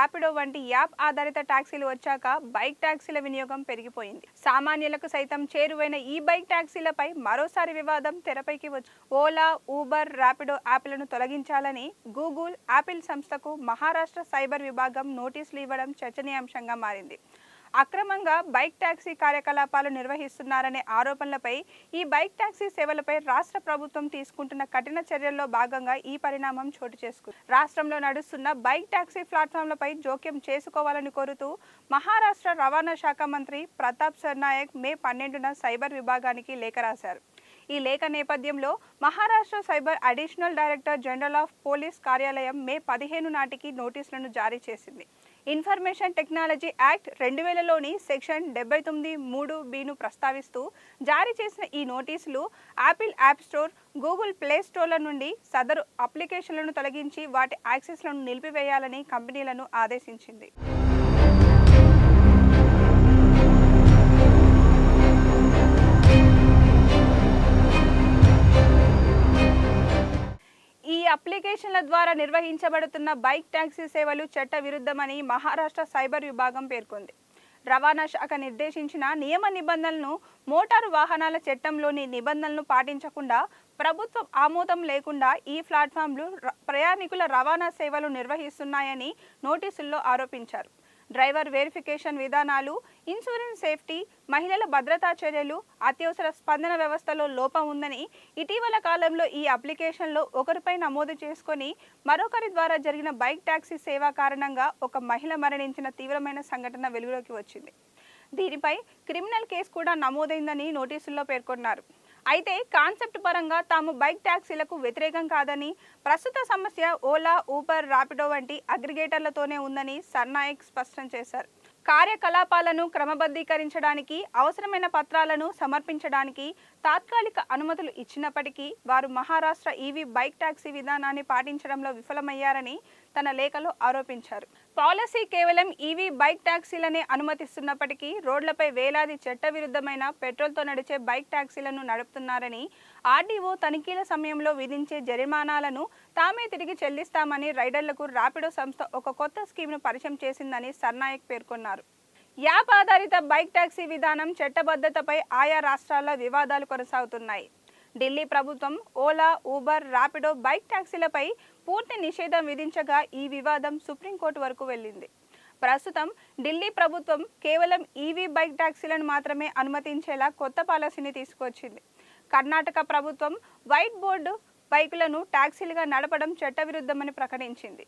ర్యాపిడో వంటి యాప్ ఆధారిత టాక్సీలు వచ్చాక బైక్ టాక్సీల వినియోగం పెరిగిపోయింది. సామాన్యులకు సైతం చేరువైన ఈ బైక్ టాక్సీలపై మరోసారి వివాదం తెరపైకి వచ్చింది. ఓలా, ఊబర్, ర్యాపిడో యాప్లను తొలగించాలని గూగుల్, యాపిల్ సంస్థకు మహారాష్ట్ర సైబర్ విభాగం నోటీసులు ఇవ్వడం చర్చనీయాంశంగా మారింది. అక్రమంగా బైక్ టాక్సీ కార్యకలాపాలు నిర్వహిస్తున్నారనే ఆరోపణలపై ఈ బైక్ టాక్సీ సేవలపై రాష్ట్ర ప్రభుత్వం తీసుకుంటున్న కఠిన చర్యల్లో భాగంగా ఈ పరిణామం చోటు చేసుకుంది. రాష్ట్రంలో నడుస్తున్న బైక్ టాక్సీ ప్లాట్ఫామ్లపై జోక్యం చేసుకోవాలని కోరుతూ మహారాష్ట్ర రవాణా శాఖ మంత్రి ప్రతాప్ సర్నాయక్ మే 12న సైబర్ విభాగానికి లేఖ రాశారు. ఈ లేఖ నేపథ్యంలో Maharashtra cyber additional director general of police కార్యాలయం మే 15 నాటికి నోటీసులను జారీ చేసింది. ఇన్ఫర్మేషన్ టెక్నాలజీ యాక్ట్ 2000లోని సెక్షన్ 79(3)(b)ను ప్రస్తావిస్తూ జారీ చేసిన ఈ నోటీసులు Apple app store, Google play స్టోర్ల నుండి సదరు అప్లికేషన్లను తొలగించి వాటి యాక్సెస్లను నిలిపివేయాలని కంపెనీలను ఆదేశించింది. ఈ అప్లికేషన్ల ద్వారా నిర్వహించబడుతున్న బైక్ టాక్సీ సేవలు చట్ట విరుద్ధమని మహారాష్ట్ర సైబర్ విభాగం పేర్కొంది. రవాణా శాఖ నిర్దేశించిన నియమ నిబంధనలను, మోటారు వాహనాల చట్టంలోని నిబంధనలను పాటించకుండా, ప్రభుత్వం ఆమోదం లేకుండా ఈ ప్లాట్ఫామ్లు ప్రయాణికుల రవాణా సేవలు నిర్వహిస్తున్నాయని నోటీసుల్లో ఆరోపించారు. డ్రైవర్ వెరిఫికేషన్ విధానాలు, ఇన్సూరెన్స్ సేఫ్టీ, మహిళల భద్రతా చర్యలు, అత్యవసర స్పందన వ్యవస్థలో లోపం ఉందని, ఇటీవల కాలంలో ఈ అప్లికేషన్లో ఒకరిపై నమోదు చేసుకొని మరొకరి ద్వారా జరిగిన బైక్ టాక్సీ సేవ కారణంగా ఒక మహిళ మరణించిన తీవ్రమైన సంఘటన వెలుగులోకి వచ్చింది. దీనిపై క్రిమినల్ కేసు కూడా నమోదైందని నోటీసుల్లో పేర్కొన్నారు. అయితే కాన్సెప్ట్ పరంగా తాము బైక్ టాక్సీలకు వ్యతిరేకం కాదని, ప్రస్తుత సమస్య ఓలా, ఊబర్, ర్యాపిడో వంటి అగ్రిగేటర్లతోనే ఉందని సర్నాయక్ స్పష్టం చేశారు. కార్యకలాపాలను క్రమబద్ధీకరించడానికి అవసరమైన పత్రాలను సమర్పించడానికి తాత్కాలిక అనుమతులు ఇచ్చినప్పటికీ వారు మహారాష్ట్ర ఈవీ బైక్ టాక్సీ విధానాన్ని పాటించడంలో విఫలమయ్యారని తన లేఖలో ఆరోపించారు. పాలసీ కేవలం ఈవీ బైక్ టాక్సీలనే అనుమతిస్తున్నప్పటికీ రోడ్లపై వేలాది చట్టవిరుద్ధమైన పెట్రోల్తో నడిచే బైక్ టాక్సీలను నడుపుతున్నారని, ఆర్డీఓ తనిఖీల సమయంలో విధించే జరిమానాలను తామే తిరిగి చెల్లిస్తామని రైడర్లకు ర్యాపిడో సంస్థ ఒక కొత్త స్కీమ్ను పరిచయం చేసిందని సర్నాయక్ పేర్కొన్నారు. యాప్ ఆధారిత బైక్ టాక్సీ విధానం చట్టబద్ధతపై ఆయా రాష్ట్రాల్లో వివాదాలు కొనసాగుతున్నాయి. ఢిల్లీ ప్రభుత్వం ఓలా, ఊబర్, ర్యాపిడో బైక్ టాక్సీలపై పూర్తి నిషేధం విధించగా ఈ వివాదం సుప్రీంకోర్టు వరకు వెళ్ళింది. ప్రస్తుతం ఢిల్లీ ప్రభుత్వం కేవలం ఈవీ బైక్ టాక్సీలను మాత్రమే అనుమతించేలా కొత్త పాలసీని తీసుకొచ్చింది. కర్ణాటక ప్రభుత్వం వైట్ బోర్డు బైకులను టాక్సీలుగా నడపడం చట్టవిరుద్ధమని ప్రకటించింది.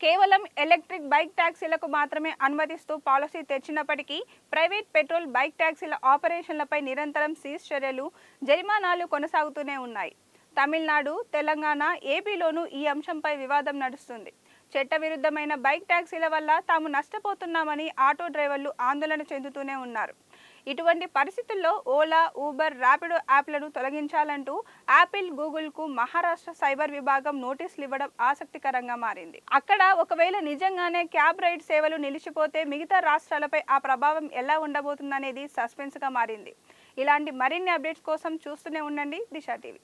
కేవలం ఎలక్ట్రిక్ బైక్ టాక్సీలకు మాత్రమే అనుమతిస్తూ పాలసీ తెచ్చినప్పటికీ ప్రైవేట్ పెట్రోల్ బైక్ టాక్సీల ఆపరేషన్లపై నిరంతరం సీజ్ చర్యలు, జరిమానాలు కొనసాగుతూనే ఉన్నాయి. తమిళనాడు, తెలంగాణ, ఏపీలోనూ ఈ అంశంపై వివాదం నడుస్తుంది. చట్టవిరుద్ధమైన బైక్ టాక్సీల వల్ల తాము నష్టపోతున్నామని ఆటో డ్రైవర్లు ఆందోళన చెందుతూనే ఉన్నారు. ఇటువంటి పరిస్థితుల్లో ఓలా, ఊబర్, ర్యాపిడో యాప్లను తొలగించాలంటూ యాపిల్, గూగుల్కు మహారాష్ట్ర సైబర్ విభాగం నోటీసులు ఇవ్వడం ఆసక్తికరంగా మారింది. అక్కడ ఒకవేళ నిజంగానే క్యాబ్ రైడ్ సేవలు నిలిచిపోతే మిగతా రాష్ట్రాలపై ఆ ప్రభావం ఎలా ఉండబోతుందనేది సస్పెన్స్గా మారింది. ఇలాంటి మరిన్ని అప్డేట్స్ కోసం చూస్తూనే ఉండండి దిశ టీవీ.